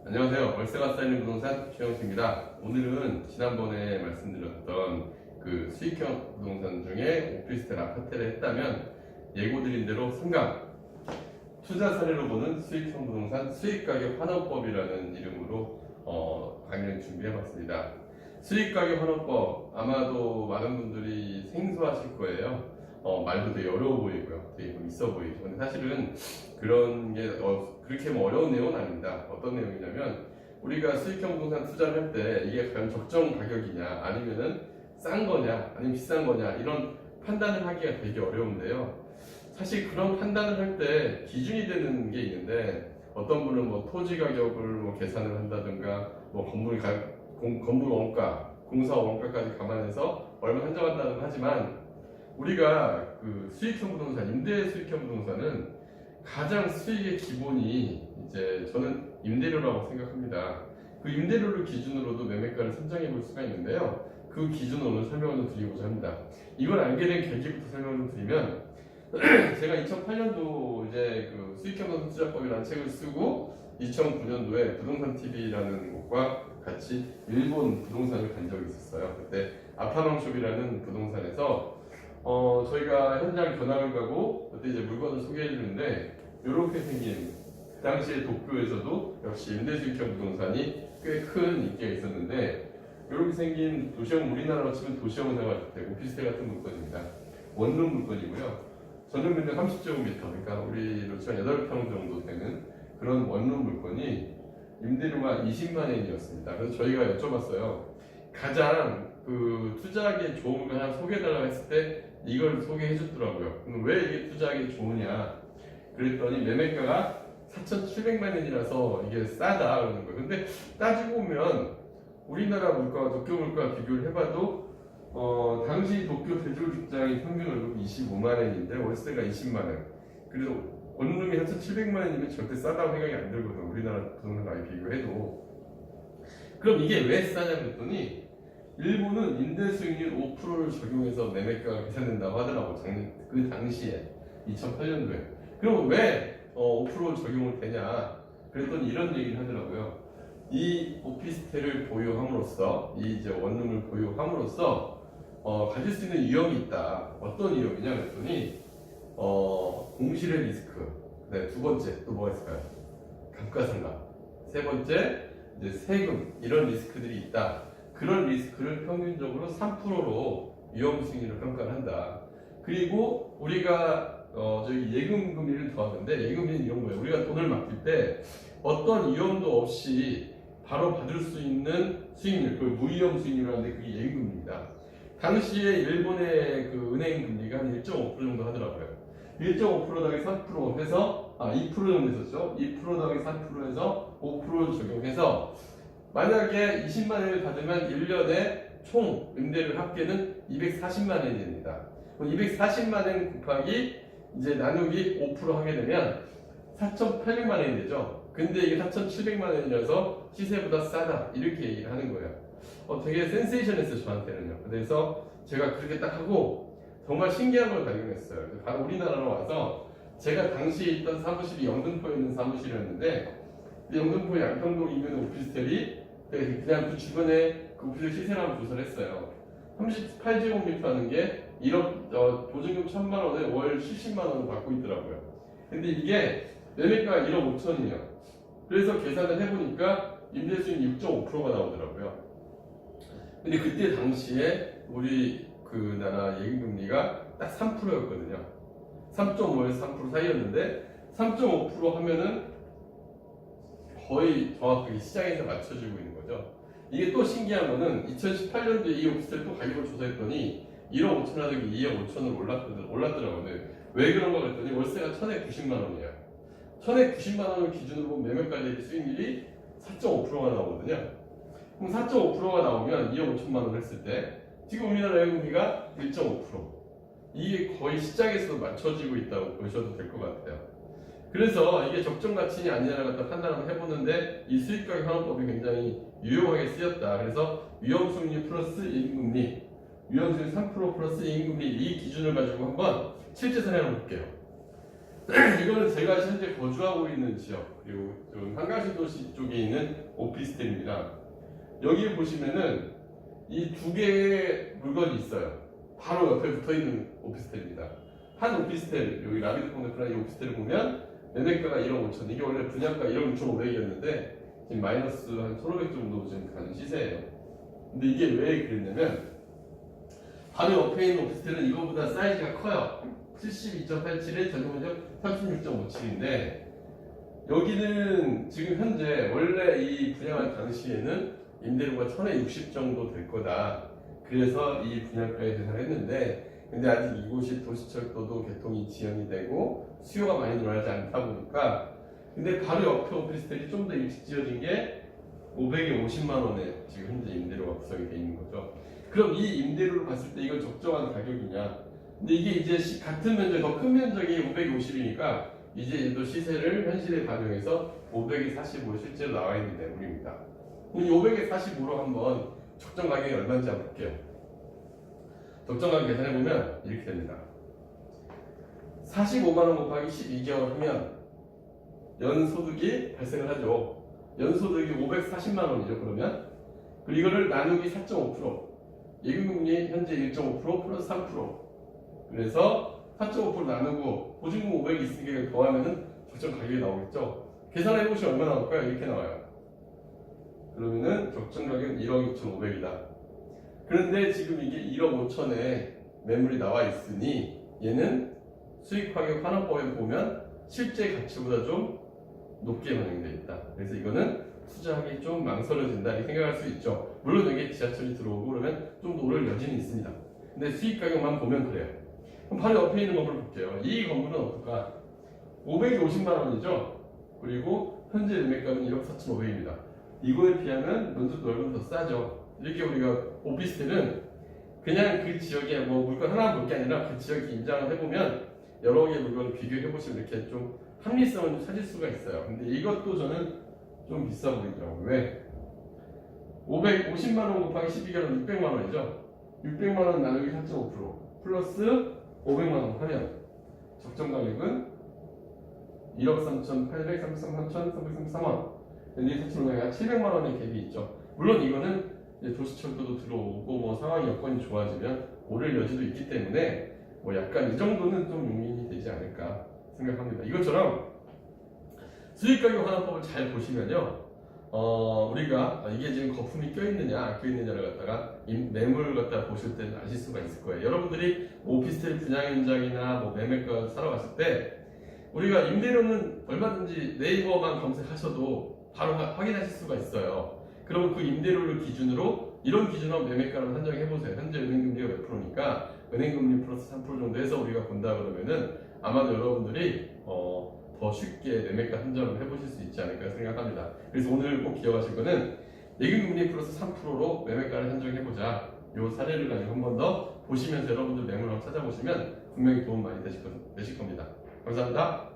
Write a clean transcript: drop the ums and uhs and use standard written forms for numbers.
안녕하세요. 월세가 쌓이는 부동산 최영수입니다. 오늘은 지난번에 말씀드렸던 그 수익형 부동산 중에 오피스텔 아파트를 했다면 예고드린 대로 승강 투자 사례로 보는 수익형 부동산 수익가격 환원법이라는 이름으로 강의를 준비해봤습니다. 수익가격 환원법 아마도 많은 분들이 생소하실 거예요. 말도 되게 어려워 보이고요. 되게 좀 있어 보이죠. 근데 사실은 그런 게 그렇게 어려운 내용은 아닙니다. 어떤 내용이냐면 우리가 수익형 부동산 투자를 할 때 이게 과연 적정 가격이냐 아니면은 싼 거냐 아니면 비싼 거냐 이런 판단을 하기가 되게 어려운데요. 사실 그런 판단을 할 때 기준이 되는 게 있는데 어떤 분은 뭐 토지 가격을 뭐 계산을 한다든가 뭐 건물 원가, 공사 원가까지 감안해서 얼마 산정한다는 하지만 우리가 그 수익형 부동산, 임대 수익형 부동산은 가장 수익의 기본이 이제 저는 임대료라고 생각합니다. 그 임대료를 기준으로도 매매가를 선정해 볼 수가 있는데요. 그 기준을 오늘 설명을 좀 드리고자 합니다. 이걸 알게 된 계기부터 설명을 좀 드리면 제가 2008년도 이제 그 수익형 부동산 투자법이라는 책을 쓰고 2009년도에 부동산 TV라는 곳과 같이 일본 부동산을 간 적이 있었어요. 그때 아파망숍이라는 부동산에서 저희가 현장 견학을 가고 그때 이제 물건을 소개해 주는데 이렇게 생긴 그 당시에 도쿄에서도 역시 임대수익형 부동산이 꽤 큰 인기가 있었는데 이렇게 생긴 도시형 우리나라로 치면 도시형 생활주택 오피스텔 같은 물건입니다. 원룸 물건이고요. 전용 면적 30제곱미터 그러니까 우리로 치면 8평 정도 되는 그런 원룸 물건이 임대료가 20만 엔이었습니다. 그래서 저희가 여쭤봤어요. 가장 그 투자하기에 좋은 거 하나 소개해달라고 했을 때 이걸 소개해 줬더라고요. 그럼 왜 이게 투자하기 좋으냐? 그랬더니 매매가가 4,700만 엔이라서 이게 싸다 그러는 거예요. 근데 따지고 보면 우리나라 물가와 도쿄 물가 비교를 해봐도 당시 도쿄 대졸 직장의 평균 월급이 25만 엔인데 월세가 20만 엔. 그래서 원룸이 4,700만 엔이면 절대 싸다고 생각이 안 들거든요. 우리나라 부동산 많이 비교해도. 그럼 이게 왜 싸냐 그랬더니 일본은 임대 수익률 5%를 적용해서 매매가가 계산된다고 하더라고. 그 당시에 2008년도에. 그럼 왜 5% 적용을 되냐? 그랬더니 이런 얘기를 하더라고요. 이 오피스텔을 보유함으로써 이 이제 원룸을 보유함으로써 가질 수 있는 위험이 있다. 어떤 위험이냐 그랬더니 공실의 리스크. 네, 두 번째 또 뭐가 있을까요? 감가상각. 세 번째 이제 세금 이런 리스크들이 있다. 그런 리스크를 평균적으로 3%로 위험 수익률을 평가를 한다. 그리고 우리가 저기 예금 금리를 더하는데 예금 금리는 이런 거예요. 우리가 돈을 맡길 때 어떤 위험도 없이 바로 받을 수 있는 수익률, 그걸 무위험 수익률이라는데 그게 예금 금리입니다. 당시에 일본의 그 은행 금리가 한 1.5% 정도 하더라고요. 1.5% 더하기 3% 해서 2% 정도 했었죠. 2% 더하기 3% 해서 5%를 적용해서 만약에 20만 엔을 받으면 1년에 총 임대료 합계는 240만 엔입니다. 240만 엔 곱하기 이제 나누기 5% 하게 되면 4,800만 엔이 되죠. 근데 이게 4,700만 엔이라서 시세보다 싸다 이렇게 얘기를 하는 거예요. 되게 센세이션했어요 저한테는요. 그래서 제가 그렇게 딱 하고 정말 신기한 걸 발견했어요. 바로 우리나라로 와서 제가 당시에 있던 사무실이 영등포에 있는 사무실이었는데 영등포 양평동 인근 오피스텔이 그냥 그 주변에 그 오피스텔 시세를 한번 조사를 했어요. 38제곱미터 하는 게 1억 보증금 1,000만 원에 월 70만 원을 받고 있더라고요. 근데 이게 매매가가 1억 5천이에요. 그래서 계산을 해보니까 임대수익 6.5%가 나오더라고요. 근데 그때 당시에 우리 그 나라 예금금리가 딱 3%였거든요. 3.5에서 3% 사이였는데 3.5% 하면은 거의 정확하게 시장에서 맞춰지고 있는 거죠. 이게 또 신기한 거는 2018년도에 이 오피스텔 또 가격을 조사했더니 1억 5천 하던 게 2억 5천으로 올랐더라고요. 왜 그런가 그랬더니 월세가 1,190만 원이에요. 1,190만 원을 기준으로 보면 매매가 대비 수익률이 4.5%가 나오거든요. 그럼 4.5%가 나오면 2억 5천만 원을 했을 때 지금 우리나라 예금리가 1.5%. 이게 거의 시장에서도 맞춰지고 있다고 보셔도 될 것 같아요. 그래서 이게 적정 가치냐 아니냐를 갖다 판단을 해보는데 이 수익가격 환원법이 굉장히 유용하게 쓰였다. 그래서 위험수익률 플러스 예금금리, 위험수익 3% 플러스 예금금리 이 기준을 가지고 한번 실제 사례를 볼게요. 이거는 제가 현재 거주하고 있는 지역, 그리고 좀 한가시 도시 쪽에 있는 오피스텔입니다. 여기 보시면은 이 두 개의 물건이 있어요. 바로 옆에 붙어 있는 오피스텔입니다. 한 오피스텔, 여기 라비드 콘네프라 이 오피스텔을 보면 매매가가 1억 5천, 이게 원래 분양가 1억 6,500이었는데 지금 마이너스 한 1,500 정도 지금 가는 시세예요. 근데 이게 왜 그랬냐면 바로 옆에 있는 오피스텔은 이거보다 사이즈가 커요. 72.87에 전용면적 36.57인데 여기는 지금 현재 원래 이 분양한 당시에는 임대료가 1,060 정도 될 거다. 그래서 이 분양가에 계산했는데 근데 아직 이곳이 도시철도도 개통이 지연이 되고 수요가 많이 늘어나지 않다 보니까 근데 바로 옆에 오피스텔이 좀 더 일찍 지어진 게 550만 원에 지금 현재 임대료가 구성이 되어 있는 거죠. 그럼 이 임대료를 봤을 때 이건 적정한 가격이냐? 근데 이게 이제 같은 면적, 더 큰 면적이 550이니까 이제 또 시세를 현실에 반영해서 500에 45로 실제로 나와 있는 내물입니다. 그럼 이 500에 45로 한번 적정 가격이 얼마인지 한번 볼게요. 적정 가격 계산해보면 이렇게 됩니다. 45만 원 곱하기 12개월 하면 연소득이 발생을 하죠. 연소득이 540만 원이죠. 그러면 그리고 이거를 나누기 4.5%, 예금금리 현재 1.5% 플러스 3%. 그래서 4.5% 나누고 보증금 500이 있으니까 더하면은 적정 가격이 나오겠죠. 계산해보시면 얼마 나올까요? 이렇게 나와요. 그러면은 적정 가격은 1억 2,500이다. 그런데 지금 이게 1억 5천에 매물이 나와 있으니 얘는 수익가격 환원법에 보면 실제 가치보다 좀 높게 반영되어 있다. 그래서 이거는 투자하기 좀 망설여진다 이렇게 생각할 수 있죠. 물론 여기에 지하철이 들어오고 그러면 좀 더 오를 여지는 있습니다. 근데 수익 가격만 보면 그래요. 그럼 바로 옆에 있는 건물을 볼게요. 이 건물은 어떨까? 550만 원이죠. 그리고 현재 매매가는 1억 4,500입니다. 이거에 비하면 면적 넓은 더 싸죠. 이렇게 우리가 오피스텔은 그냥 그 지역에 뭐 물건 하나 볼 게 아니라 그 지역에 임장을 해보면 여러 개의 물건을 비교해 보시면 이렇게 좀 합리성을 좀 찾을 수가 있어요. 근데 이것도 저는 좀 비싸 보이더라고요. 왜? 550만 원 곱하기 12개월은 600만 원이죠. 600만 원 나누기 4.5% 플러스 500만 원 하면 적정 가격은 1억 3,833만 333원. 근데 4,500만 700만 원의 갭이 있죠. 물론 이거는 이제 도시철도도 들어오고 뭐 상황 여건이 좋아지면 오를 여지도 있기 때문에 뭐 약간 이 정도는 좀 용인이 되지 않을까 생각합니다. 이것처럼 수익가격 환원법을 잘 보시면요, 우리가 이게 지금 거품이 껴있느냐 안 껴있느냐를 갖다가 매물을 갖다 보실 때는 아실 수가 있을 거예요. 여러분들이 오피스텔 분양 현장이나 뭐 매매가 사러 갔을 때 우리가 임대료는 얼마든지 네이버만 검색하셔도 바로 확인하실 수가 있어요. 그러면 그 임대료를 기준으로 이런 기준으로 매매가를 산정해보세요. 현재 은행금리가 몇 프로니까 은행금리 플러스 3% 정도 해서 우리가 본다 그러면은 아마도 여러분들이 더 쉽게 매매가 산정을 해보실 수 있지 않을까 생각합니다. 그래서 오늘 꼭 기억하실 거는 예금금리 플러스 3%로 매매가를 산정해보자. 이 사례를 가지고 한 번 더 보시면서 여러분들 매물 한번 찾아보시면 분명히 도움 많이 되실 겁니다. 감사합니다.